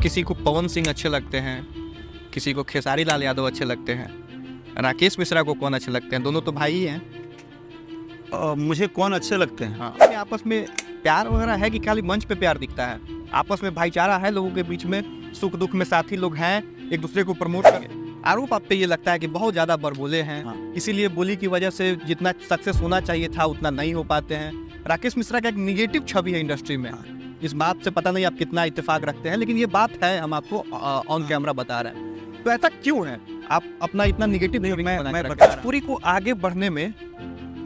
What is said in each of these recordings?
किसी को पवन सिंह अच्छे लगते हैं, किसी को खेसारी लाल यादव अच्छे लगते हैं, राकेश मिश्रा को कौन अच्छे लगते हैं? दोनों तो भाई ही हैं। मुझे कौन अच्छे लगते हैं? हाँ, आपस में प्यार वगैरह है कि खाली मंच पे प्यार दिखता है? आपस में भाईचारा है लोगों के बीच में, सुख दुख में साथी लोग हैं, एक दूसरे को प्रमोट करें? आरोप आप पे ये लगता है कि बहुत ज़्यादा बड़बोले हैं, हाँ। इसीलिए बोली की वजह से जितना सक्सेस होना चाहिए था उतना नहीं हो पाते हैं। राकेश मिश्रा का एक निगेटिव छवि है इंडस्ट्री में। इस बात से पता नहीं आप कितना इत्तेफाक रखते हैं, लेकिन ये बात है, हम आपको ऑन कैमरा बता रहे हैं। तो ऐसा क्यों है? आप अपना इतना निगेटिव पूरी को आगे बढ़ने में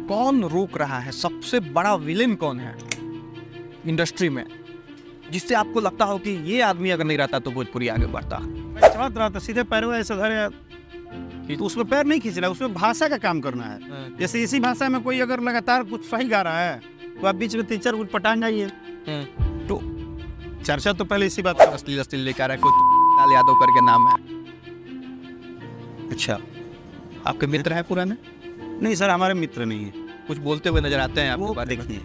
कौन रोक रहा है? सबसे बड़ा विलेन कौन है इंडस्ट्री में, जिससे आपको लगता हो कि ये आदमी अगर नहीं रहता तो भोजपुरी आगे बढ़ता? मैं चाहत रहा था सीधे पैरों ऐसे धरे, तो उसमें पैर नहीं खींचना है, उसमें भाषा का काम करना है। जैसे इसी भाषा में कोई अगर लगातार कुछ सही गा रहा है तो आप बीच में 3-4 कुछ पटान जाइए। तो चर्चा तो पहले इसी बात पर अश्लील लेकर आ रहा है, कोई लाल यादव करके नाम है। अच्छा, आपके मित्र हैं पुराने? नहीं सर, हमारे मित्र नहीं है। कुछ बोलते हुए नजर आते हैं आपको? देखिए,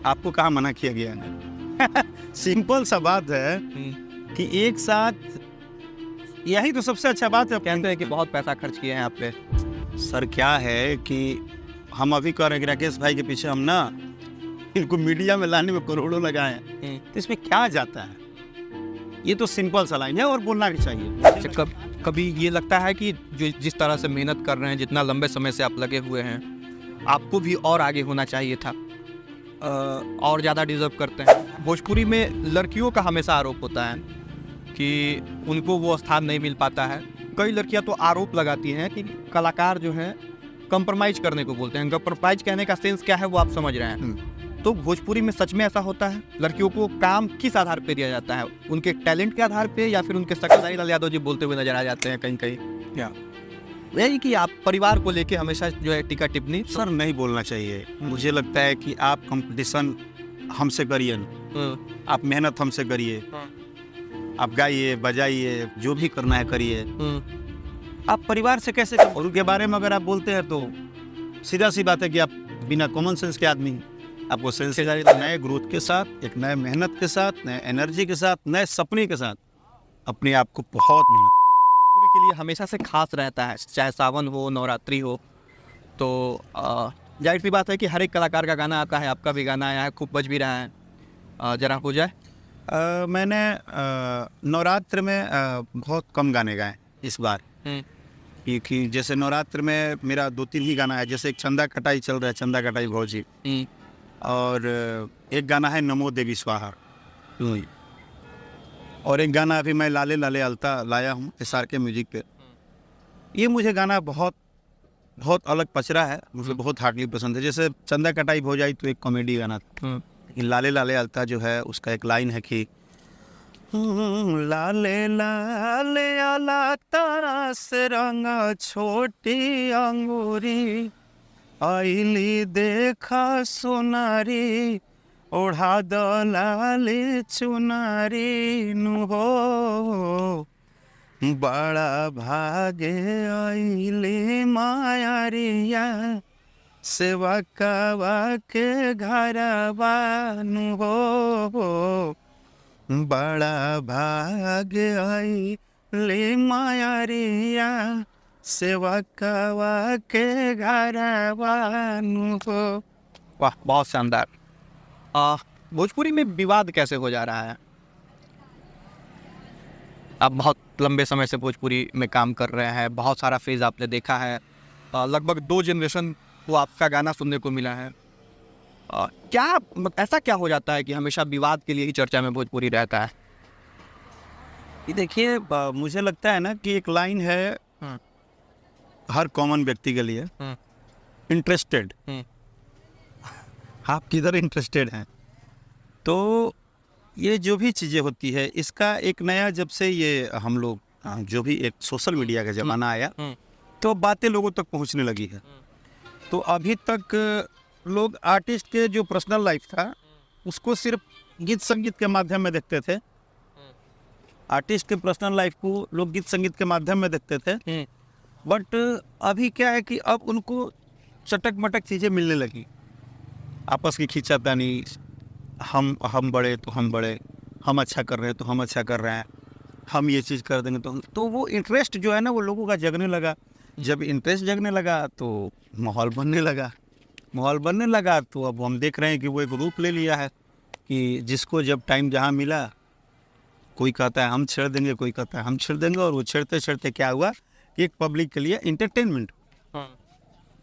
आपको कहाँ मना किया गया है? सिंपल सा बात है कि एक साथ, यही तो सबसे अच्छा बात है। कहते हैं कि बहुत पैसा खर्च किए हैं आप पे। सर क्या है कि हम अभी कह रहे हैं कि राकेश भाई के पीछे हम ना इनको मीडिया में लाने में करोड़ों लगाए हैं, तो इसमें क्या जाता है? ये तो सिंपल सा लाइन है और बोलना भी चाहिए। कभी ये लगता है कि जो जिस तरह से मेहनत कर रहे हैं, जितना लंबे समय से आप लगे हुए हैं, आपको भी और आगे होना चाहिए था, और ज़्यादा डिजर्व करते हैं? भोजपुरी में लड़कियों का हमेशा आरोप होता है कि उनको वो स्थान नहीं मिल पाता है। कई लड़कियां तो आरोप लगाती हैं कि कलाकार जो है कंप्रोमाइज करने को बोलते हैं। कंप्रोमाइज कहने का सेंस क्या है वो आप समझ रहे हैं। तो भोजपुरी में सच में ऐसा होता है? लड़कियों को काम किस आधार पे दिया जाता है? उनके टैलेंट के आधार पे, या फिर उनके खेसारी लाल यादव जी बोलते हुए नजर आ जाते हैं कहीं कहीं? क्या यही कि आप परिवार को लेके हमेशा जो है टीका टिप्पणी? सर नहीं बोलना चाहिए। मुझे लगता है कि आप कंपटीशन हमसे करिए ना, आप मेहनत हमसे करिए, आप गाइए बजाइए, जो भी करना है करिए। आप परिवार से कैसे और उनके बारे में अगर आप बोलते हैं तो सीधा सी बात है कि आप बिना कॉमन सेंस के आदमी हैं। आपको सेंस नए ग्रोथ के साथ, एक नए मेहनत के साथ, नए एनर्जी के साथ, नए सपने के साथ अपने आप को बहुत मेहनत पूरी के लिए हमेशा से खास रहता है, चाहे सावन हो, नवरात्रि हो। तो जाहिर सी बात है कि हर एक कलाकार का गाना आता है, आपका भी गाना आया है, खूब बज भी रहा है। जरा हो जाए। मैंने नवरात्र में बहुत कम गाने गाए इस बार, क्योंकि जैसे नवरात्र में मेरा 2-3 ही गाना है। जैसे एक चंदा कटाई चल रहा है, चंदा कटाई भौजी, और एक गाना है नमो देवी स्वाहा, और एक गाना अभी मैं लाले लाले अलता लाया हूँ SR के म्यूजिक पे। ये मुझे गाना बहुत बहुत अलग पचरा है, मुझे बहुत हार्डली पसंद है। जैसे चंदा कटाई भौजाई तो एक कॉमेडी गाना था, लेकिन लाले लाले अलता जो है उसका एक लाइन है कि लाले लाले अलता से रंगा छोटी अंगूरी, आईली देखा सोनारी, ओढ़ा दो लाली चुनारी नु हो, बड़ा भागे आईली मायारिया, सेवा कावा के घरवा नु हो, बड़ा भागे आईली मायारिया, सेवा कावा के घरवा नु हो। वाह, बहुत शानदार। भोजपुरी में विवाद कैसे हो जा रहा है? आप बहुत लंबे समय से भोजपुरी में काम कर रहे हैं, बहुत सारा फेज आपने देखा है, लगभग 2 जनरेशन को आपका गाना सुनने को मिला है। क्या ऐसा क्या हो जाता है कि हमेशा विवाद के लिए ही चर्चा में भोजपुरी रहता है? ये देखिए, मुझे लगता है ना कि एक लाइन है हर कॉमन व्यक्ति के लिए, इंटरेस्टेड। आप किधर इंटरेस्टेड हैं? तो ये जो भी चीज़ें होती है, इसका एक नया, जब से ये हम लोग जो भी एक सोशल मीडिया का ज़माना आया, तो बातें लोगों तक पहुंचने लगी है। तो अभी तक लोग आर्टिस्ट के जो पर्सनल लाइफ था उसको सिर्फ गीत संगीत के माध्यम में देखते थे। आर्टिस्ट के पर्सनल लाइफ को लोग गीत संगीत के माध्यम में देखते थे। बट अभी क्या है कि अब उनको चटक मटक चीज़ें मिलने लगी, आपस की खींचातानी, हम बड़े तो हम बड़े, हम अच्छा कर रहे हैं तो हम अच्छा कर रहे हैं, हम ये चीज़ कर देंगे तो वो इंटरेस्ट जो है ना वो लोगों का जगने लगा। जब इंटरेस्ट जगने लगा तो माहौल बनने लगा तो अब हम देख रहे हैं कि वो एक रूप ले लिया है कि जिसको जब टाइम जहाँ मिला, कोई कहता है हम छेड़ देंगे, कोई कहता है हम छेड़ देंगे, और वो छेड़ते छेड़ते क्या हुआ कि एक पब्लिक के लिए इंटरटेनमेंट।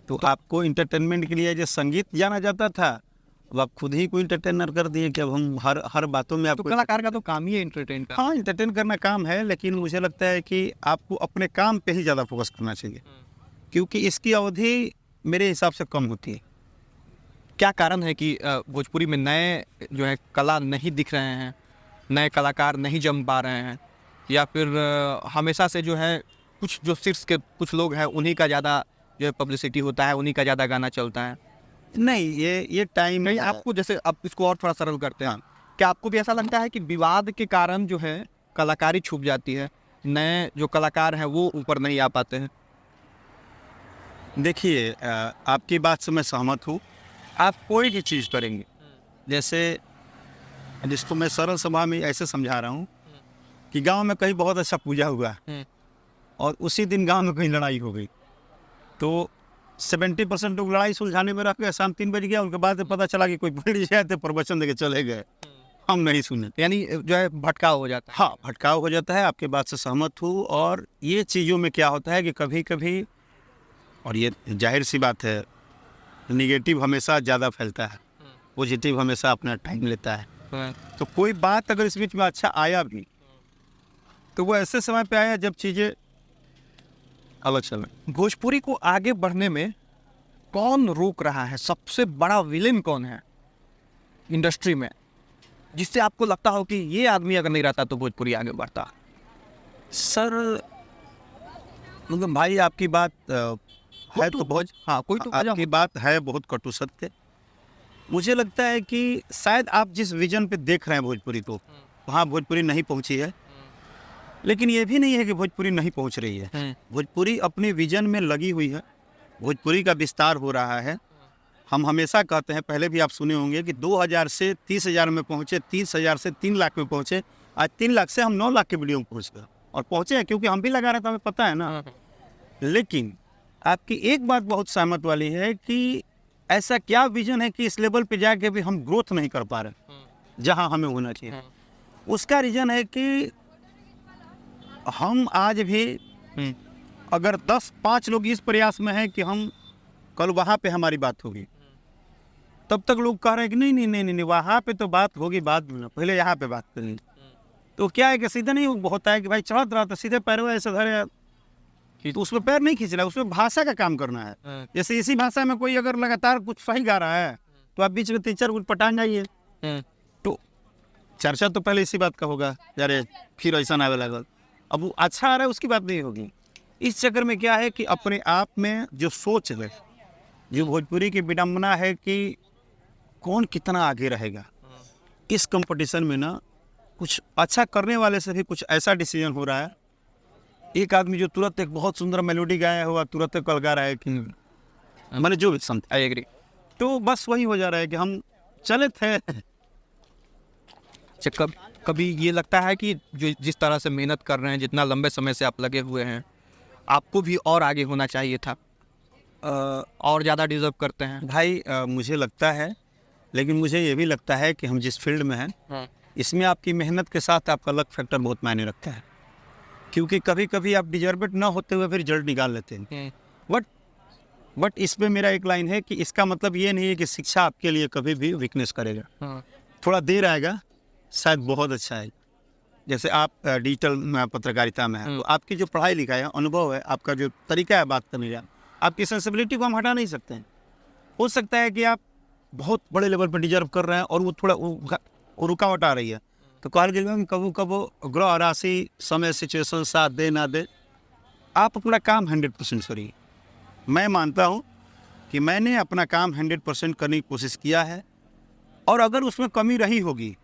तो आपको इंटरटेनमेंट के लिए जो संगीत जाना जाता था, अब आप खुद ही कोई इंटरटेनर कर दिए कि अब हम हर बातों में आपको। तो कलाकार का तो काम ही है एंटरटेन का। हाँ, इंटरटेन करना काम है, लेकिन मुझे लगता है कि आपको अपने काम पे ही ज़्यादा फोकस करना चाहिए, क्योंकि इसकी अवधि मेरे हिसाब से कम होती है। क्या कारण है कि भोजपुरी में नए जो है कला नहीं दिख रहे हैं, नए कलाकार नहीं जम पा रहे हैं, या फिर हमेशा से जो है कुछ जो शीर्ष के कुछ लोग हैं उन्हीं का ज़्यादा जो है पब्लिसिटी होता है, उन्हीं का ज़्यादा गाना चलता है? नहीं, ये टाइम नहीं, आपको जैसे अब इसको और थोड़ा सरल करते हैं, क्या आपको भी ऐसा लगता है कि विवाद के कारण जो है कलाकारी छूट जाती है, नए जो कलाकार हैं वो ऊपर नहीं आ पाते हैं? देखिए, आपकी बात से मैं सहमत हूँ। आप कोई भी चीज़ करेंगे, जैसे जिसको मैं सरल सभा में ऐसे समझा रहा हूँ कि गांव में कहीं बहुत अच्छा पूजा हुआ और उसी दिन गांव में कहीं लड़ाई हो गई, तो 70% लोग लड़ाई सुलझाने में रह गए, शाम 3 बज गया, उनके बाद पता चला कि कोई पंडित जी आए थे, प्रवचन देके चले गए, हम नहीं सुने, यानी जो है भटकाव हो जाता है। हाँ, भटकाव हो जाता है। आपके बात से सहमत हूँ। और ये चीज़ों में क्या होता है कि कभी कभी, और ये जाहिर सी बात है, निगेटिव हमेशा ज़्यादा फैलता है, पॉजिटिव हमेशा अपना टाइम लेता है। तो कोई बात अगर इस बीच में अच्छा आया भी, तो वो ऐसे समय पे आया जब चीज़ें अलग चलें। भोजपुरी को आगे बढ़ने में कौन रोक रहा है? सबसे बड़ा विलेन कौन है इंडस्ट्री में, जिससे आपको लगता हो कि ये आदमी अगर नहीं रहता तो भोजपुरी आगे बढ़ता? सर, मतलब भाई आपकी बात है तो बहुत, हाँ, कोई तो आपकी बात है बहुत कटु सत्य। मुझे लगता है कि शायद आप जिस विजन पे देख रहे हैं भोजपुरी को, वहाँ भोजपुरी नहीं पहुँची है, लेकिन ये भी नहीं है कि भोजपुरी नहीं पहुँच रही है। भोजपुरी अपने विजन में लगी हुई है, भोजपुरी का विस्तार हो रहा है। हम हमेशा कहते हैं, पहले भी आप सुने होंगे कि 2000 से 30,000 में पहुँचे, 30,000 से 3 लाख में पहुँचे, आज 3 लाख से हम 9 लाख के वीडियो में पहुँच गए, और पहुँचे हैं क्योंकि हम भी लगा रहे थे, हमें पता है ना। लेकिन आपकी एक बात बहुत सहमत वाली है कि ऐसा क्या विजन है कि इस लेवल पे जाके भी हम ग्रोथ नहीं कर पा रहे जहां हमें होना चाहिए। उसका रीज़न है कि हम आज भी अगर 10-5 लोग इस प्रयास में हैं कि हम कल वहाँ पे हमारी बात होगी, तब तक लोग कह रहे हैं कि नहीं नहीं नहीं नहीं, वहाँ पे तो बात होगी बाद में, पहले यहाँ पे बात करेंगे। तो क्या है कि सीधे नहीं होता है कि भाई चढ़त रहा था सीधे पैरों ऐसे धरे, तो उसमें पैर नहीं खींचना है, उसमें भाषा का काम करना है। जैसे इसी भाषा में कोई अगर लगातार कुछ सही गा रहा है तो आप बीच में 3-4 कुछ पटान जाइए, तो चर्चा तो पहले इसी बात का होगा, यार फिर ऐसा ना आवे लगा, अब वो अच्छा आ रहा है उसकी बात नहीं होगी। इस चक्कर में क्या है कि अपने आप में जो सोच है, जो भोजपुरी की विडम्बना है कि कौन कितना आगे रहेगा, इस कंपटीशन में ना कुछ अच्छा करने वाले से भी कुछ ऐसा डिसीजन हो रहा है। एक आदमी जो तुरंत एक बहुत सुंदर मेलोडी गाया हुआ तुरंत कल गा रहा है कि मैंने जो भी समझा, आई एग्री, तो बस वही हो जा रहा है कि हम चले थे। कभी ये लगता है कि जो जिस तरह से मेहनत कर रहे हैं, जितना लंबे समय से आप लगे हुए हैं, आपको भी और आगे होना चाहिए था, और ज़्यादा डिजर्व करते हैं? भाई मुझे लगता है, लेकिन मुझे ये भी लगता है कि हम जिस फील्ड में हैं इसमें आपकी मेहनत के साथ आपका लक फैक्टर बहुत मायने रखता है, क्योंकि कभी कभी आप डिजर्वेड ना होते हुए फिर रिजल्ट निकाल लेते हैं। बट इसमें मेरा एक लाइन है कि इसका मतलब ये नहीं है कि शिक्षा आपके लिए कभी भी वीकनेस करेगा। थोड़ा देर आएगा, शायद बहुत अच्छा है। जैसे आप डिजिटल पत्रकारिता में हैं, तो आपकी जो पढ़ाई लिखाई है, अनुभव है, आपका जो तरीका है बात करने का, आपकी सेंसिबिलिटी को हम हटा नहीं सकते हैं। हो सकता है कि आप बहुत बड़े लेवल पर डिजर्व कर रहे हैं और वो थोड़ा वो रुकावट आ रही है, तो कारगिल में कबो कबो ग्रह राशि समय सिचुएशन साथ दे ना दे, आप अपना काम 100% करिए। मैं मानता हूँ कि मैंने अपना काम 100% करने की कोशिश किया है, और अगर उसमें कमी रही होगी,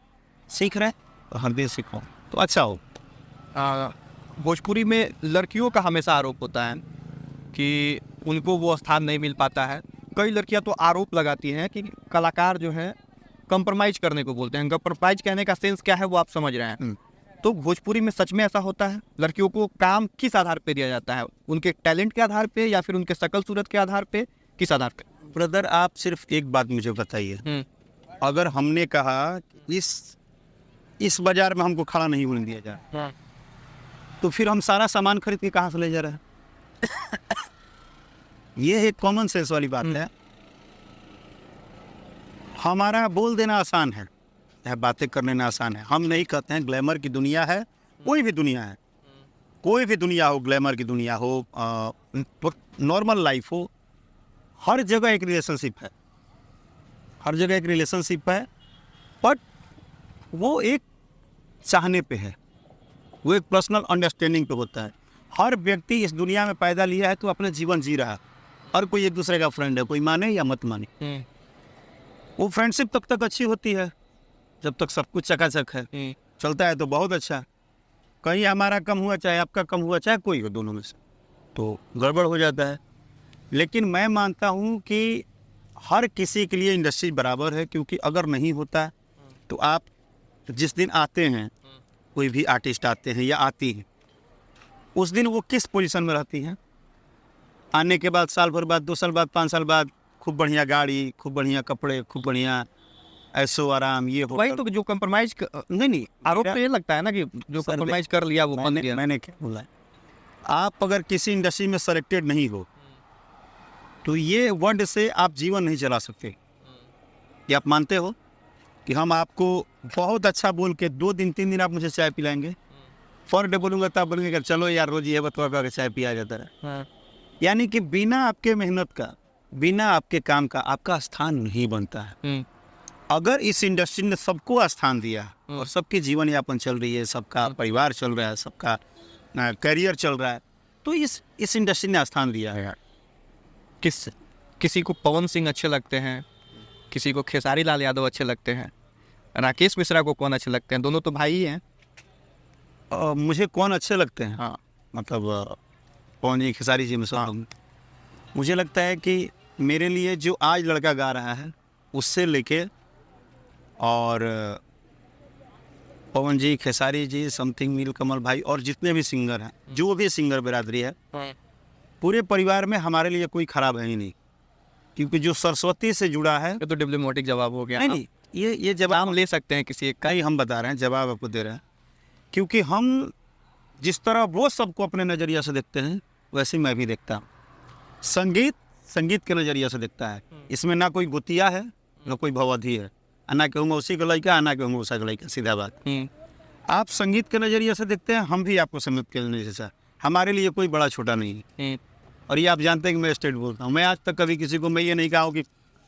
सीख रहे तो हर दिन सीखो तो अच्छा हो। भोजपुरी में लड़कियों का हमेशा आरोप होता है कि उनको वो स्थान नहीं मिल पाता है। कई लड़कियां तो आरोप लगाती हैं कि कलाकार जो है कंप्रोमाइज़ करने को बोलते हैं। कंप्रोमाइज़ कहने का सेंस क्या है वो आप समझ रहे हैं तो भोजपुरी में सच में ऐसा होता है? लड़कियों को काम किस आधार पे दिया जाता है? उनके टैलेंट के आधार पे या फिर उनके शकल सूरत के आधार पे? किस आधार पे? ब्रदर, आप सिर्फ एक बात मुझे बताइए, अगर हमने कहा इस बाजार में हमको खड़ा नहीं होने दिया जाए, तो फिर हम सारा सामान खरीद के कहाँ से ले जा रहे हैं? ये एक कॉमन सेंस वाली बात है। हमारा बोल देना आसान है, बातें करने आसान है। हम नहीं कहते हैं ग्लैमर की दुनिया है, कोई भी दुनिया है, कोई भी दुनिया हो, ग्लैमर की दुनिया हो, नॉर्मल लाइफ हो, हर जगह एक रिलेशनशिप है, हर जगह एक रिलेशनशिप है। बट वो एक चाहने पे है, वो एक पर्सनल अंडरस्टैंडिंग पे होता है। हर व्यक्ति इस दुनिया में पैदा लिया है तो अपना जीवन जी रहा है, हर कोई एक दूसरे का फ्रेंड है, कोई माने या मत माने। वो फ्रेंडशिप तब तक अच्छी होती है जब तक सब कुछ चकाचक है, चलता है तो बहुत अच्छा। कहीं हमारा कम हुआ, चाहे आपका कम हुआ, चाहे कोई हो, दोनों में से तो गड़बड़ हो जाता है। लेकिन मैं मानता हूँ कि हर किसी के लिए इंडस्ट्री बराबर है, क्योंकि अगर नहीं होता तो आप जिस दिन आते हैं, कोई भी आर्टिस्ट आते हैं या आती हैं, उस दिन वो किस पोजीशन में रहती हैं? आने के बाद साल भर बाद, 2 साल बाद, 5 साल बाद खूब बढ़िया गाड़ी, खूब बढ़िया कपड़े, खूब बढ़िया ऐसो आराम, ये वही तो जो कंप्रोमाइज नहीं आरोप तो ये लगता है ना कि जो कंप्रोमाइज कर लिया वो बंद किया। मैंने क्या बोला? आप अगर किसी इंडस्ट्री में सेलेक्टेड नहीं हो तो ये वर्ड से आप जीवन नहीं चला सकते। ये आप मानते हो कि हम आपको बहुत अच्छा बोल के 2 दिन 3 दिन आप मुझे चाय पिलाएंगे, फॉर डे बोलूँगा तो आप बोलेंगे कि चलो यार रोज ये बतवा के चाय पिया जाता है। यानी कि बिना आपके मेहनत का, बिना आपके काम का आपका स्थान नहीं बनता है। अगर इस इंडस्ट्री ने सबको स्थान दिया और सबकी जीवन यापन चल रही है, सबका परिवार चल रहा है, सबका करियर चल रहा है, तो इस इंडस्ट्री ने स्थान दिया है यार। किसी को पवन सिंह अच्छे लगते हैं, किसी को खेसारी लाल यादव अच्छे लगते हैं, राकेश मिश्रा को कौन अच्छे लगते हैं? दोनों तो भाई ही हैं। मुझे कौन अच्छे लगते हैं? हाँ, मतलब पवन जी, खेसारी जी में सब। मुझे लगता है कि मेरे लिए जो आज लड़का गा रहा है उससे लेके और पवन जी, खेसारी जी, समथिंग, नीलकमल भाई और जितने भी सिंगर हैं, जो भी सिंगर बिरादरी है, पूरे परिवार में हमारे लिए कोई खराब है ही नहीं। क्योंकि जो सरस्वती से जुड़ा है, ये तो डिप्लोमेटिक जवाब हो गया। नहीं, ये जवाब हम ले सकते हैं किसी एक का ही, हम बता रहे हैं, जवाब आपको दे रहे हैं। क्योंकि हम जिस तरह वो सबको अपने नज़रिया से देखते हैं, वैसे मैं भी देखता हूँ। संगीत के नज़रिया से देखता है। इसमें ना कोई गुतिया है, ना कोई भवधी है, ना कहूँगा उसी का लड़का, ना कहूँगा उसी का लड़का, सीधा बात। आप संगीत के नज़रिए से देखते हैं, हम भी आपको संगीत के नज़रिए से। हमारे लिए कोई बड़ा छोटा नहीं है। और ये आप जानते हैं कि मैं स्टेट बोलता हूँ। मैं आज तक कभी किसी को मैं ये नहीं कहा हूँ कि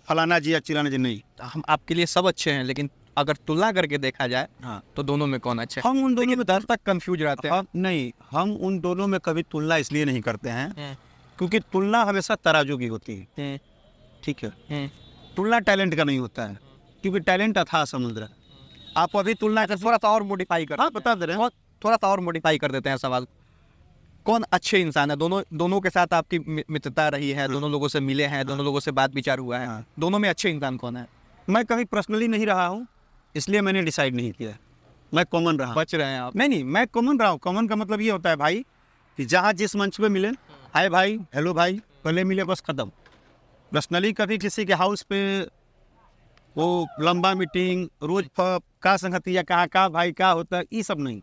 फलाना जी या चिराना जी, नहीं। हम आपके लिए सब अच्छे हैं, लेकिन अगर तुलना करके देखा जाए, हाँ, तो दोनों में कौन अच्छा है? हम उन दोनों में दर तक कंफ्यूज रहते हैं। नहीं, हम उन दोनों में कभी तुलना इसलिए नहीं करते हैं क्योंकि तुलना हमेशा तराजू की होती है। ठीक है, तुलना टैलेंट का नहीं होता है, क्योंकि टैलेंट अथाह समुद्र है। आप अभी तुलना कर, थोड़ा सा और मॉडिफाई कर, बता दे रहे हैं, थोड़ा सा और मॉडिफाई कर देते हैं सवाल। कौन अच्छे इंसान है? दोनों के साथ आपकी मित्रता रही है, दोनों लोगों से मिले हैं, दोनों लोगों से बात विचार हुआ है, दोनों में अच्छे इंसान कौन है? मैं कभी पर्सनली नहीं रहा हूँ, इसलिए मैंने डिसाइड नहीं किया। मैं कॉमन रहा। बच रहे हैं आप? नहीं, मैं कॉमन रहा हूँ। कॉमन का मतलब ये होता है भाई कि जहाँ जिस मंच पे मिले, हाय भाई, हेलो भाई, पहले मिले, बस खत्म। पर्सनली कभी किसी के हाउस पे वो लंबा मीटिंग, रोज का संगतिया कहाँ का भाई का होता है, ये सब नहीं।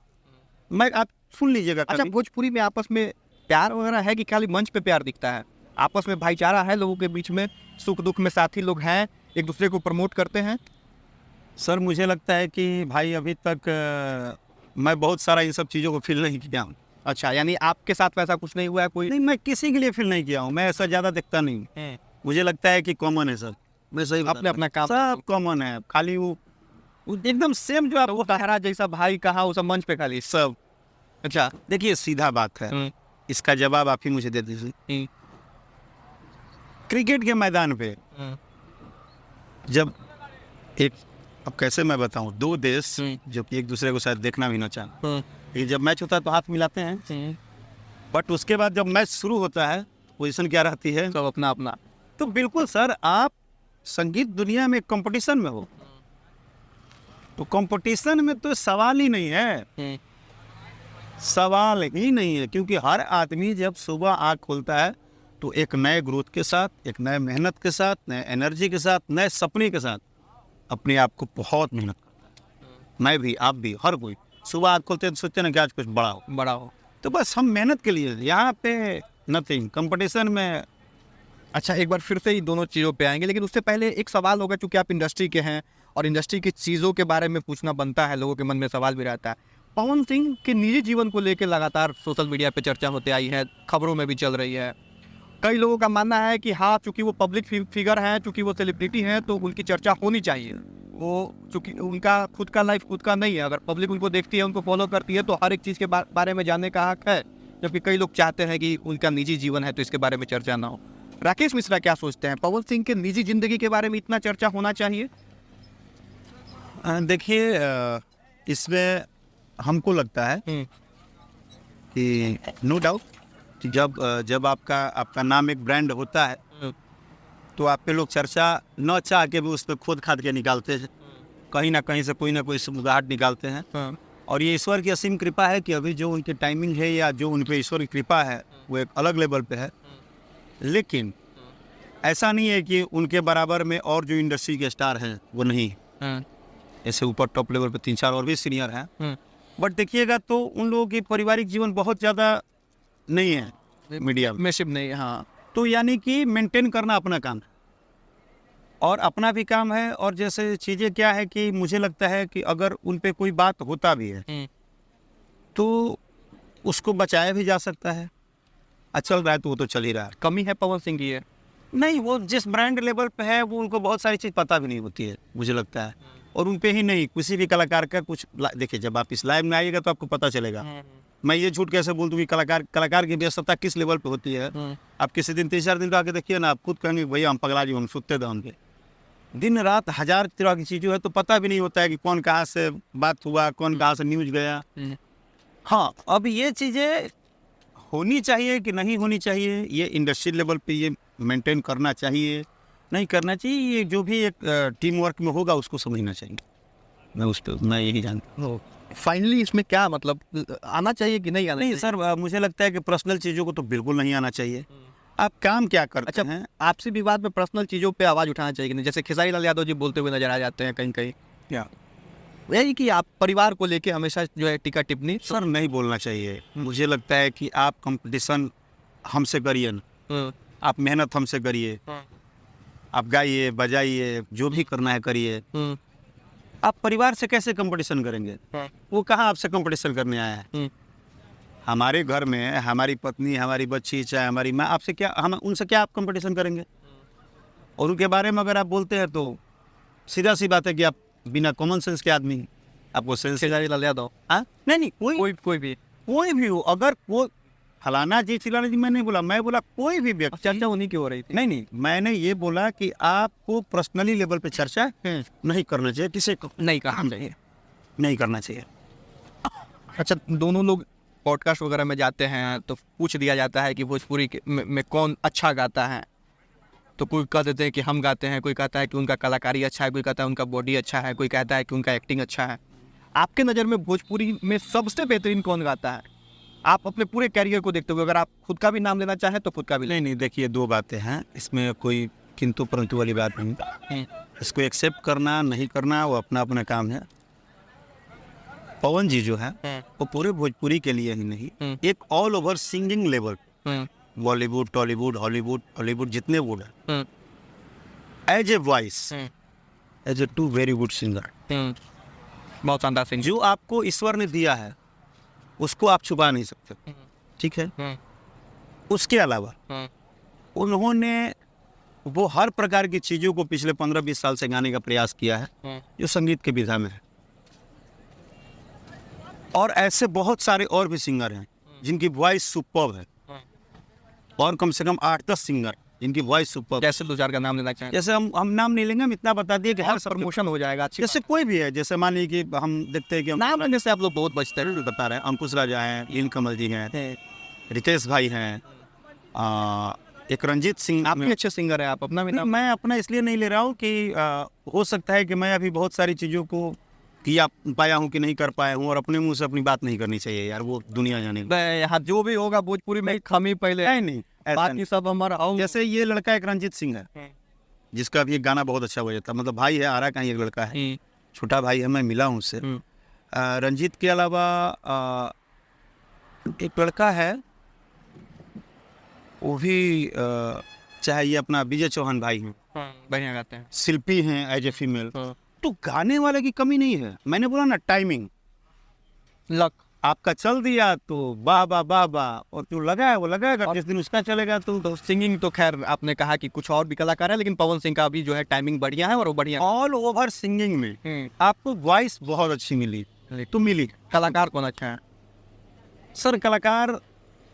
मैं, आप सुन लीजिएगा। अच्छा, भोजपुरी में आपस में प्यार वगैरह है कि खाली मंच पे प्यार दिखता है? आपस में भाईचारा है लोगों के बीच में? सुख दुख में साथी लोग हैं, एक दूसरे को प्रमोट करते हैं? सर, मुझे लगता है कि भाई अभी तक मैं बहुत सारा इन सब चीज़ों को फील नहीं किया हूँ। अच्छा, यानी आपके साथ वैसा कुछ नहीं हुआ है? कोई नहीं, मैं किसी के लिए फील नहीं किया हूँ। मैं ऐसा ज़्यादा देखता नहीं। मुझे लगता है कि कॉमन है सर। मैं सही अपने अपना काम सब कॉमन है। खाली वो एकदम सेम जो आप वो कहरा जैसा भाई कहा, वो सब मंच पे खाली सब। अच्छा, देखिए, सीधा बात है, इसका जवाब आप ही मुझे दे दीजिए। क्रिकेट के मैदान पे जब एक, अब कैसे मैं बताऊं, 2 देश जो कि एक दूसरे को शायद देखना भी ना चाहते, जब मैच होता है तो हाथ मिलाते हैं, बट उसके बाद जब मैच शुरू होता है, पोजीशन क्या रहती है? सब अपना अपना। तो बिल्कुल सर, आप संगीत दुनिया में कंपटीशन में हो, तो कंपटीशन में तो सवाल ही नहीं है। सवाल ही नहीं है, क्योंकि हर आदमी जब सुबह आँख खोलता है तो एक नए ग्रोथ के साथ, एक नए मेहनत के साथ, नए एनर्जी के साथ, नए सपने के साथ अपने आप को बहुत मेहनत करता है। मैं भी, आप भी, हर कोई सुबह आँख खोलते हैं तो सोचते हैं ना कि आज कुछ बड़ा हो। तो बस हम मेहनत के लिए यहाँ पे नथिंग कंपटीशन में। अच्छा, एक बार फिर से ही दोनों चीज़ों पे आएंगे, लेकिन उससे पहले एक सवाल होगा, चूँकि आप इंडस्ट्री के हैं और इंडस्ट्री की चीज़ों के बारे में पूछना बनता है, लोगों के मन में सवाल भी रहता है। पवन सिंह के निजी जीवन को लेकर लगातार सोशल मीडिया पे चर्चा होते आई है, खबरों में भी चल रही है। कई लोगों का मानना है कि हाँ, चूँकि वो पब्लिक फिगर हैं, चूँकि वो सेलिब्रिटी हैं, तो उनकी चर्चा होनी चाहिए। वो चूँकि उनका खुद का लाइफ खुद का नहीं है, अगर पब्लिक उनको देखती है, उनको फॉलो करती है, तो हर एक चीज़ के बारे में जानने का हक है। जबकि कई लोग चाहते हैं कि उनका निजी जीवन है तो इसके बारे में चर्चा ना हो। राकेश मिश्रा क्या सोचते हैं, पवन सिंह के निजी जिंदगी के बारे में इतना चर्चा होना चाहिए? देखिए, इसमें हमको लगता है कि नो डाउट कि जब आपका नाम एक ब्रांड होता है तो आप पे लोग चर्चा न चाह के भी उस पर खोद खाद के निकालते हैं, कहीं ना कहीं से कोई ना कोई मुगाहट निकालते हैं। और ये ईश्वर की असीम कृपा है कि अभी जो उनकी टाइमिंग है या जो उन पे ईश्वर की कृपा है वो एक अलग लेवल पे है। लेकिन ऐसा नहीं है कि उनके बराबर में और जो इंडस्ट्री के स्टार हैं वो नहीं, ऐसे ऊपर टॉप लेवल पे 3-4 और भी सीनियर हैं। बट देखिएगा तो उन लोगों की पारिवारिक जीवन बहुत ज़्यादा नहीं है मीडिया में, शिव नहीं। हाँ, तो यानी कि मेंटेन करना अपना काम है और अपना भी काम है। और जैसे चीज़ें क्या है कि मुझे लगता है कि अगर उन पे कोई बात होता भी है तो उसको बचाया भी जा सकता है। चल रहा है तो वो तो चल ही रहा है। कमी है पवन सिंह की है? नहीं, वो जिस ब्रांड लेवल पे है वो उनको बहुत सारी चीज़ पता भी नहीं होती है, मुझे लगता है। और उन पे ही नहीं, किसी भी कलाकार का कुछ देखिए, जब आप इस लाइव में आइएगा तो आपको पता चलेगा। मैं ये झूठ कैसे बोल दूँ कि कलाकार की व्यस्तता किस लेवल पे होती है। आप किसी दिन 3-4 दिन तो आके देखिए ना, आप खुद कहेंगे भैया हम पगला जी, हम सुते थे उनके। दिन रात 1000 तरह की चीज़ें है तो पता भी नहीं होता है कि कौन कहाँ से बात हुआ, कौन कहाँ से न्यूज गया। हाँ, अब ये चीज़ें होनी चाहिए कि नहीं होनी चाहिए, ये इंडस्ट्री लेवल पे ये मेंटेन करना चाहिए, नहीं करना चाहिए, ये जो भी एक टीम वर्क में होगा उसको समझना चाहिए। मैं यही जानता हूँ। फाइनली इसमें क्या मतलब आना चाहिए कि नहीं आना नहीं चाहिए? सर, मुझे लगता है कि पर्सनल चीज़ों को तो बिल्कुल नहीं आना चाहिए। आप काम क्या करते हैं? आपसी विवाद में पर्सनल चीज़ों पे आवाज़ उठाना चाहिए कि नहीं? जैसे खेसारी लाल यादव जी बोलते हुए नजर आ जाते हैं कहीं कहीं। क्या यही कि आप परिवार को लेके हमेशा जो है टीका टिप्पणी। सर नहीं बोलना चाहिए। मुझे लगता है कि आप कंपटीशन हमसे करिए ना, आप मेहनत हमसे करिए, आप गाइए बजाइए, जो भी करना है करिए। आप परिवार से कैसे कंपटीशन करेंगे? वो कहाँ आपसे कंपटीशन करने आया है? हमारे घर में हमारी पत्नी, हमारी बच्ची, चाहे हमारी माँ, आपसे क्या, हम उनसे क्या आप कंपटीशन करेंगे? और उनके बारे में अगर आप बोलते हैं तो सीधा सी बात है कि आप बिना कॉमन सेंस के आदमी, आपको सेंस। खेसारी लाल यादव? हाँ, नहीं, कोई भी हो, अगर वो फलाना जी फिलाना जी, मैं नहीं बोला, मैं बोला कोई भी व्यक्ति। चर्चा उन्हीं की हो रही थी। नहीं, मैंने ये बोला कि आपको पर्सनली लेवल पे चर्चा नहीं करना चाहिए, किसी को नहीं कहा चाहिए, नहीं करना चाहिए। अच्छा, दोनों लोग पॉडकास्ट वगैरह में जाते हैं तो पूछ दिया जाता है कि भोजपुरी में कौन अच्छा गाता है, तो कोई कह देते हैं कि हम गाते हैं, कोई कहता है कि उनका कलाकारी अच्छा है, कोई कहता है उनका बॉडी अच्छा है, कोई कहता है कि उनका एक्टिंग अच्छा है। आपके नज़र में भोजपुरी में सबसे बेहतरीन कौन गाता है? आप अपने पूरे कैरियर को देखते हुए, अगर आप खुद का भी नाम लेना चाहें तो खुद का भी। नहीं, देखिए 2 बातें हैं इसमें, कोई किंतु परंतु वाली बात नहीं। इसको एक्सेप्ट करना नहीं करना वो अपना अपना काम है। पवन जी जो है वो पूरे भोजपुरी के लिए ही नहीं, एक all over singing level, Bollywood, Tollywood, Hollywood जितने वुड है, as a voice, as a 2 very good singer, बहुत शानदार सिंगर। जो आपको ईश्वर ने दिया है उसको आप छुपा नहीं सकते, ठीक है। उसके अलावा उन्होंने वो हर प्रकार की चीज़ों को पिछले 15-20 साल से गाने का प्रयास किया है जो संगीत के विधा में है। और ऐसे बहुत सारे और भी सिंगर हैं जिनकी वॉइस सुपर्ब है, और कम से कम 8-10 सिंगर जिनकी वॉइस सुपर्ब। जैसे 2-4 का नाम लेना चाहें? जैसे हम नाम नहीं लेंगे, हम इतना बता दिए कि हर प्रमोशन हो जाएगा। जैसे कोई भी है, जैसे मान लीजिए कि हम देखते हैं कि नाम लेने से आप लोग बहुत बचते हैं। बता रहे हैं, अंकुश राजा हैं, नीलकमल जी हैं, रितेश भाई हैं, एक रंजीत सिंह। आप भी अच्छे सिंगर हैं, आप अपना भी नाम। मैं अपना इसलिए नहीं ले रहा हूँ कि हो सकता है कि मैं अभी बहुत सारी चीज़ों को कि आप पाया हूँ कि नहीं कर पाया हूँ, और अपने मुंह से अपनी बात नहीं करनी चाहिए यार, वो दुनिया जाने। यहाँ जो भी होगा भोजपुरी में हम ही पहले, नहीं ऐसा बाकी नहीं। सब हमारा जैसे ये लड़का एक रंजीत सिंह है, जिसका भी एक गाना बहुत अच्छा बजा था, मतलब भाई है, आरा का ही एक लड़का है, छोटा भाई है, मैं मिला हूँ उससे। रंजीत के अलावा एक लड़का है, वो भी चाहे ये अपना विजय चौहान भाई हैं, बढ़िया गाते हैं, शिल्पी हैं एज ए फीमेल। तो गाने वाले की कमी नहीं है, मैंने बोला ना टाइमिंग, लक आपका चल दिया तो वाह वाह वाह वाह, और जो लगा है वो लगाएगा, जिस दिन उसका चलेगा तो सिंगिंग तो खैर आपने कहा कि कुछ और भी कलाकार है, लेकिन पवन सिंह का भी जो है टाइमिंग बढ़िया है और वो बढ़िया ऑल ओवर सिंगिंग में आपको वॉइस बहुत अच्छी मिली तो मिली। कलाकार कौन अच्छा है सर? कलाकार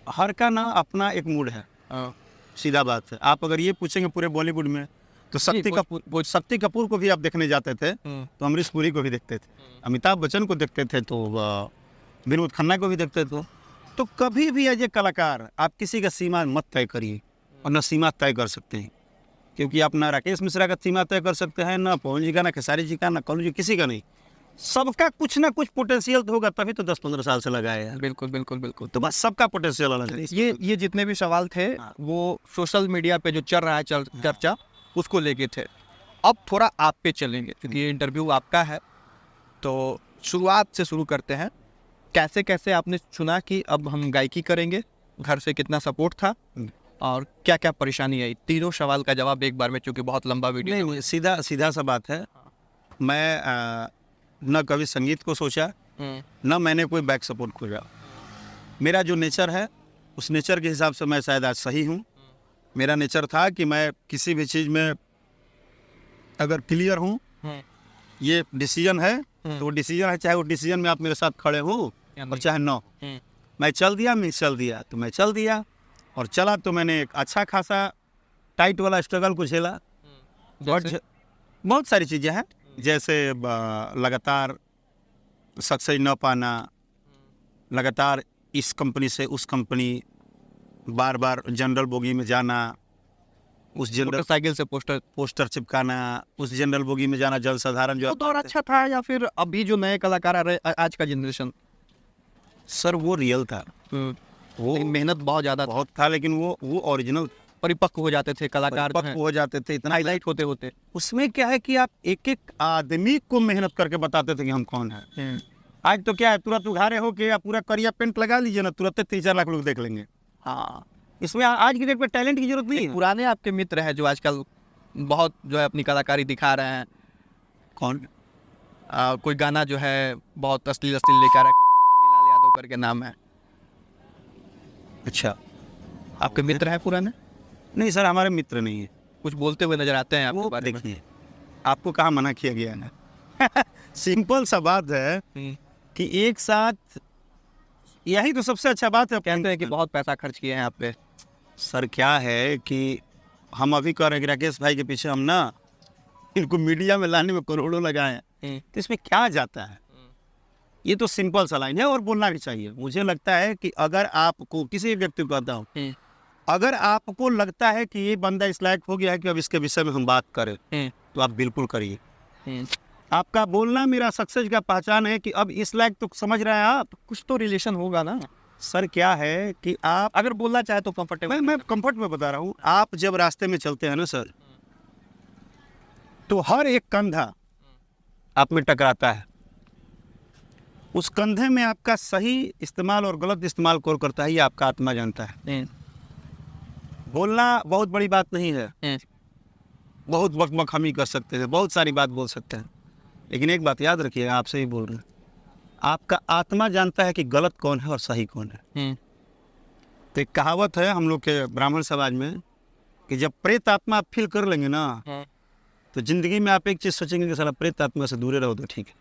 हर का ना अपना एक मूड है, सीधा बात है। आप अगर ये पूछेंगे पूरे बॉलीवुड में तो शक्ति कपूर को भी आप देखने जाते थे तो अमरीश पुरी को भी देखते थे, अमिताभ बच्चन को देखते थे तो विनोद खन्ना को भी देखते थे। तो कभी भी एज ए कलाकार आप किसी का सीमा मत तय करिए, और न सीमा तय कर सकते हैं, क्योंकि आप ना राकेश मिश्रा का सीमा तय कर सकते हैं, ना पवन जी का, ना खेसारी जी का, ना कल्लू जी, किसी का नहीं। सबका कुछ ना कुछ पोटेंशियल होगा, तभी तो 10-15 साल से लगाए हैं। बिल्कुल बिल्कुल बिल्कुल। तो बस सबका पोटेंशियल अलग है। ये जितने भी सवाल थे वो सोशल मीडिया पे जो चल रहा है चर्चा, उसको लेके थे। अब थोड़ा आप पे चलेंगे, क्योंकि ये इंटरव्यू आपका है, तो शुरुआत से शुरू करते हैं। कैसे कैसे आपने चुना कि अब हम गायकी करेंगे, घर से कितना सपोर्ट था, और क्या क्या परेशानी आई? तीनों सवाल का जवाब एक बार में, चूंकि बहुत लंबा वीडियो। नहीं, सीधा सा बात है। मैं न कभी संगीत को सोचा, न मैंने कोई बैक सपोर्ट खोजा। मेरा जो नेचर है, उस नेचर के हिसाब से मैं शायद आज सही हूँ। मेरा नेचर था कि मैं किसी भी चीज़ में अगर क्लियर हूँ, ये डिसीजन है तो वो डिसीजन है, चाहे वो डिसीजन में आप मेरे साथ खड़े हो और चाहे ना। मैं चल दिया तो मैं चल दिया, और चला तो मैंने एक अच्छा खासा टाइट वाला स्ट्रगल को झेला। बहुत सारी चीज़ें हैं, जैसे लगातार सक्सेस न पाना, लगातार इस कंपनी से उस कंपनी, बार बार जनरल बोगी में जाना, उस जनरल साइकिल से पोस्टर चिपकाना, उस जनरल बोगी में जाना, जल साधारण जो दौर अच्छा था, या फिर अभी जो नए कलाकार आ रहे आज का जनरेशन? सर वो रियल था, वो मेहनत बहुत ज़्यादा बहुत था, लेकिन वो ओरिजिनल। परिपक्व हो जाते थे कलाकार, परिपक्व हो जाते थे, इतना हाईलाइट होते होते। उसमें क्या है कि आप एक एक आदमी को मेहनत करके बताते थे कि हम कौन है। आज तो क्या है, तुरंत उघारे हो के पूरा करिया पेंट लगा लीजिए ना, तुरंत 3-4 लाख लोग देख लेंगे। हाँ, इसमें आज की डेट में टैलेंट की जरूरत नहीं है। पुराने आपके मित्र हैं जो आजकल बहुत जो है अपनी कलाकारी दिखा रहे हैं, कौन? कोई गाना जो है बहुत अश्लील लेकर आ रहा है, लाल यादव करके नाम है। अच्छा, आपके मित्र हैं पुराने? नहीं सर, हमारे मित्र नहीं है। कुछ बोलते हुए नजर आते हैं आपके बारे में? देखिए, आपको कहाँ मना किया गया है? सिंपल सा बात है कि एक साथ, यही तो सबसे अच्छा बात है। कहते हैं कि बहुत पैसा खर्च किए हैं आप पे। सर क्या है कि हम अभी कह रहे हैं कि राकेश भाई के पीछे हम ना इनको मीडिया में लाने में करोड़ों लगाए हैं, तो इसमें क्या जाता है? ये तो सिंपल सा लाइन है, और बोलना भी चाहिए। मुझे लगता है कि अगर आपको, किसी व्यक्ति को कहता हूँ, अगर आपको लगता है कि ये बंदा इस लायक हो गया है कि अब इसके विषय में हम बात करें, तो आप बिल्कुल करिए। आपका बोलना मेरा सक्सेस का पहचान है कि अब इस लायक तो समझ रहे हैं आप, कुछ तो रिलेशन होगा ना। सर क्या है कि आप अगर बोलना चाहे तो कंफर्टेबल। मैं कंफर्ट में बता रहा हूँ। आप जब रास्ते में चलते हैं ना सर, तो हर एक कंधा आप में टकराता है। उस कंधे में आपका सही इस्तेमाल और गलत इस्तेमाल कौन करता है, ये आपका आत्मा जानता है। बोलना बहुत बड़ी बात नहीं है, बहुत बकबक हम ही कर सकते हैं, बहुत सारी बात बोल सकते हैं, लेकिन एक बात याद रखिए, आपसे ही बोल रहे हैं, आपका आत्मा जानता है कि गलत कौन है और सही कौन है। तो एक कहावत है हम लोग के ब्राह्मण समाज में कि जब प्रेत आत्मा आप फील कर लेंगे ना, तो जिंदगी में आप एक चीज़ सोचेंगे कि साला प्रेत आत्मा से दूर रहो तो ठीक है।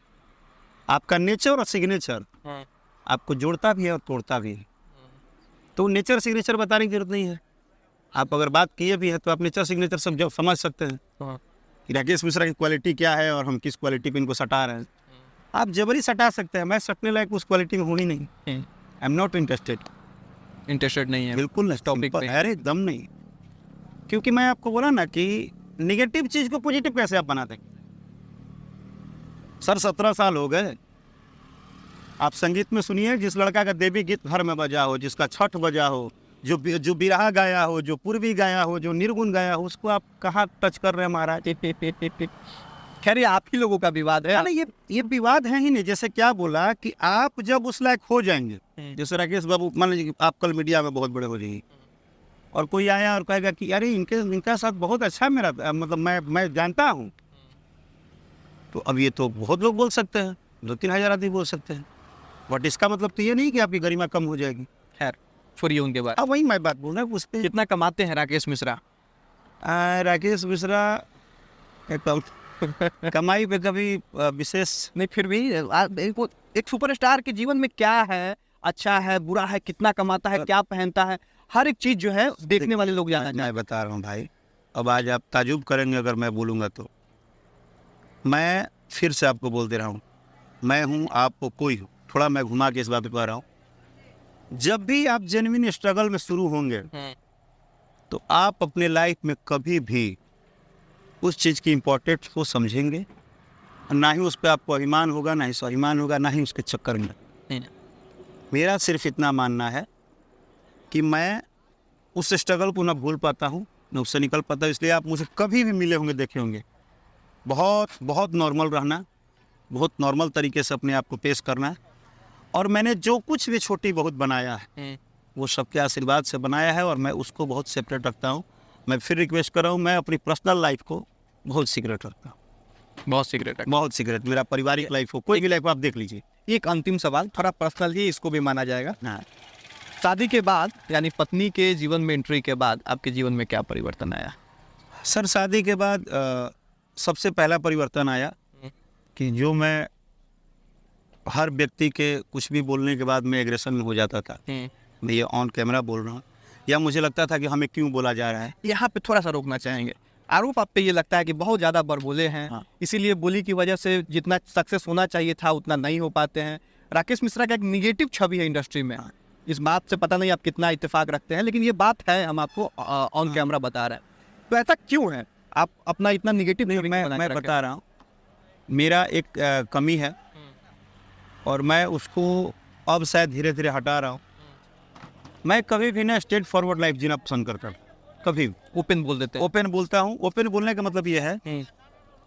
आपका नेचर और सिग्नेचर आपको जोड़ता भी है और तोड़ता भी है। तो नेचर सिग्नेचर बताने की जरूरत नहीं है। आप अगर बात किए भी है तो आप नेचर सिग्नेचर सब जब समझ सकते हैं कि राकेश मिश्रा की क्वालिटी क्या है और हम किस क्वालिटी पे इनको सटा रहे हैं। आप जबरी सटा सकते हैं, मैं सटने लायक उस क्वालिटी में होनी नहीं। आई एम नॉट इंटरेस्टेड नहीं है, बिल्कुल टॉपिक पर, अरे दम नहीं। क्योंकि मैं आपको बोला ना कि निगेटिव चीज़ को पॉजिटिव कैसे आप बना देंगे। सर 17 साल हो गए। आप संगीत में सुनिए, जिस लड़का का देवी गीत घर में बजा हो, जिसका छठ बजा हो, जो बिरहा गाया हो, जो पूर्वी गाया हो, जो निर्गुण गाया हो, उसको आप कहाँ टच कर रहे हैं महाराज? खैर ये आप ही लोगों का विवाद है। नहीं, ये विवाद है ही नहीं। जैसे क्या बोला कि आप जब उस लायक हो जाएंगे, जैसे राकेश बाबू मान लीजिए कि आप कल मीडिया में बहुत बड़े हो जाएंगे और कोई आया और कहेगा कि अरे इनका साथ बहुत अच्छा मेरा, मतलब मैं जानता हूँ, तो अब ये तो बहुत लोग बोल सकते हैं, 2-3 हज़ार आदमी बोल सकते हैं, बट इसका मतलब तो ये नहीं कि आपकी गरिमा कम हो जाएगी। खैर छोड़िए उनके बाद। अब वही मैं बात बोल रहा हूँ उस पर। कितना कमाते हैं राकेश मिश्रा? राकेश मिश्रा कमाई पे कभी विशेष नहीं, फिर भी एक सुपरस्टार के जीवन में क्या है, अच्छा है, बुरा है, कितना कमाता है, क्या पहनता है, हर एक चीज जो है देखने वाले लोग जानना चाहते हैं। मैं बता रहा हूँ भाई, अब आज आप ताजुब करेंगे अगर मैं बोलूँगा तो। मैं फिर से आपको बोल दे रहा हूँ, मैं हूँ, आपको कोई हो, थोड़ा मैं घुमा के इस बात पे कह रहा हूँ। जब भी आप जेन्युइन स्ट्रगल में शुरू होंगे तो आप अपने लाइफ में कभी भी उस चीज़ की इम्पोर्टेंस को समझेंगे, ना ही उस पर आपको अभिमान होगा, ना ही स्वाभिमान होगा, ना ही उसके चक्कर में। मेरा सिर्फ इतना मानना है कि मैं उस स्ट्रगल को ना भूल पाता हूँ, ना उससे निकल पाता हूँ। इसलिए आप मुझे कभी भी मिले होंगे, देखे होंगे, बहुत बहुत नॉर्मल रहना, बहुत नॉर्मल तरीके से अपने आप को पेश करना है। और मैंने जो कुछ भी छोटी बहुत बनाया है वो सबके आशीर्वाद से बनाया है और मैं उसको बहुत सेपरेट रखता हूँ। मैं फिर रिक्वेस्ट कर रहा हूँ, मैं अपनी पर्सनल लाइफ को बहुत सीक्रेट रखता हूँ। बहुत सीक्रेट है, बहुत सीक्रेट। मेरा पारिवारिक लाइफ हो, कोई भी लाइफ आप देख लीजिए। एक अंतिम सवाल, थोड़ा पर्सनल ही इसको भी माना जाएगा। हाँ, शादी के बाद यानी पत्नी के जीवन में एंट्री के बाद आपके जीवन में क्या परिवर्तन आया? सर शादी के बाद सबसे पहला परिवर्तन आया कि जो मैं हर व्यक्ति के कुछ भी बोलने के बाद मैं एग्रेशन में हो जाता था, मैं ये ऑन कैमरा बोल रहा हूँ, या मुझे लगता था कि हमें क्यों बोला जा रहा है। यहाँ पे थोड़ा सा रोकना चाहेंगे। आरोप आप पे ये लगता है कि बहुत ज़्यादा बड़बोले हैं, हाँ। इसीलिए बोली की वजह से जितना सक्सेस होना चाहिए था उतना नहीं हो पाते हैं। राकेश मिश्रा का एक निगेटिव छवि है इंडस्ट्री में। इस बात से पता नहीं आप कितना इत्तेफाक रखते हैं, लेकिन ये बात है, हम आपको ऑन कैमरा बता रहे हैं। तो ऐसा क्यों है, आप अपना इतना निगेटिव? मैं बता रहा हूँ, मेरा एक कमी है और मैं उसको अब शायद धीरे धीरे हटा रहा हूँ। मैं कभी भी ना स्ट्रेट फॉरवर्ड लाइफ जीना पसंद करता हूँ, कभी ओपन बोल देते हैं। ओपन बोलता हूँ। ओपन बोलने का मतलब ये है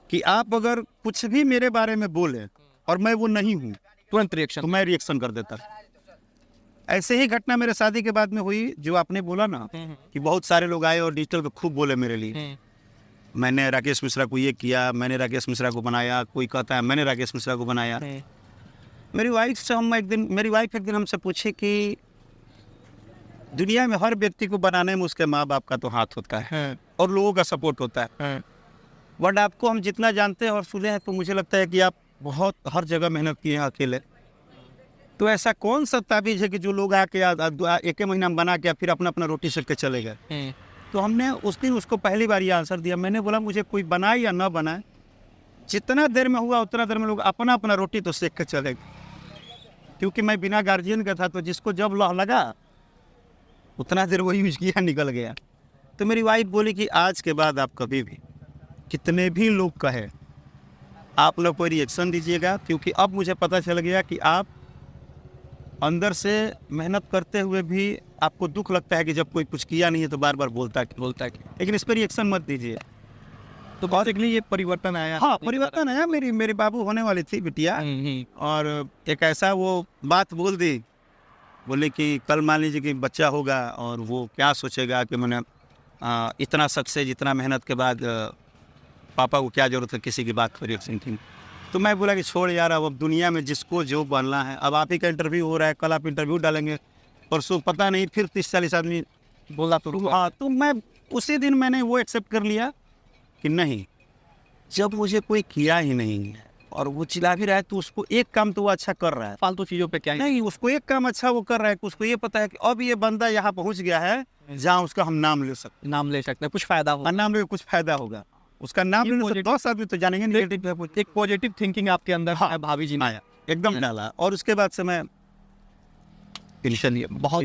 कि आप अगर कुछ भी मेरे बारे में बोले और मैं वो नहीं हूँ, तुरंत रिएक्शन, तो मैं रिएक्शन कर देता। ऐसे ही घटना मेरे शादी के बाद में हुई, जो आपने बोला ना कि बहुत सारे लोग आए और डिजिटल पे खूब बोले मेरे लिए, मैंने राकेश मिश्रा को ये किया, मैंने राकेश मिश्रा को बनाया, कोई कहता है मैंने राकेश मिश्रा को बनाया। मेरी वाइफ एक दिन हमसे पूछे कि दुनिया में हर व्यक्ति को बनाने में उसके माँ बाप का तो हाथ होता है और लोगों का सपोर्ट होता है, बट आपको हम जितना जानते हैं और सुने हैं तो मुझे लगता है कि आप बहुत हर जगह मेहनत किए हैं अकेले। तो ऐसा कौन सा ताबीज है कि जो लोग आके एक महीना में बना के फिर अपना अपना रोटी सेक के चले गए? तो हमने उस दिन उसको पहली बार ये आंसर दिया। मैंने बोला मुझे कोई बनाए या ना बनाए, जितना देर में हुआ उतना देर में लोग अपना अपना रोटी तो सेक के चले गए, क्योंकि मैं बिना गार्जियन का था। तो जिसको जब लह लगा उतना देर वही यूज किया, निकल गया। तो मेरी वाइफ बोली कि आज के बाद आप कभी भी कितने भी लोग कहे आप लोग कोई रिएक्शन दीजिएगा, क्योंकि अब मुझे पता चल गया कि आप अंदर से मेहनत करते हुए भी आपको दुख लगता है कि जब कोई कुछ किया नहीं है तो बार बार बोलता है, लेकिन इस पर रिएक्शन मत दीजिए। तो बेसिकली ये परिवर्तन आया। हाँ, परिवर्तन आया। मेरी बाबू होने वाली थी बिटिया, और एक ऐसा वो बात बोल दी, बोले कि कल मान लीजिए कि बच्चा होगा और वो क्या सोचेगा कि मैंने इतना सक्सेस, इतना मेहनत के बाद पापा को क्या ज़रूरत है किसी की बात पर रिएक्शन थी। तो मैं बोला कि छोड़ यार, अब दुनिया में जिसको जो बनना है, अब आप ही का इंटरव्यू हो रहा है, कल आप इंटरव्यू डालेंगे, परसों पता नहीं फिर 30-40 आदमी बोला तो हाँ। तो मैं उसी दिन मैंने वो एक्सेप्ट कर लिया कि नहीं, जब मुझे कोई किया ही नहीं है और वो चिल्ला भी रहा है तो उसको एक काम तो वो अच्छा कर रहा है, फालतू चीज़ों पे क्या नहीं, उसको एक काम अच्छा वो कर रहा है कि उसको ये पता है कि अब ये बंदा यहाँ पहुँच गया है जहाँ उसका हम नाम ले सकते हैं, कुछ फायदा होगा, नाम ले कुछ फायदा होगा, उसका नाम लेने से 10 आदमी तो जानेंगे नेगेटिव। एक पॉजिटिव थिंकिंग आपके अंदर है, भाभी जी ने आया एकदम डाला, और उसके बाद से मैं बहुत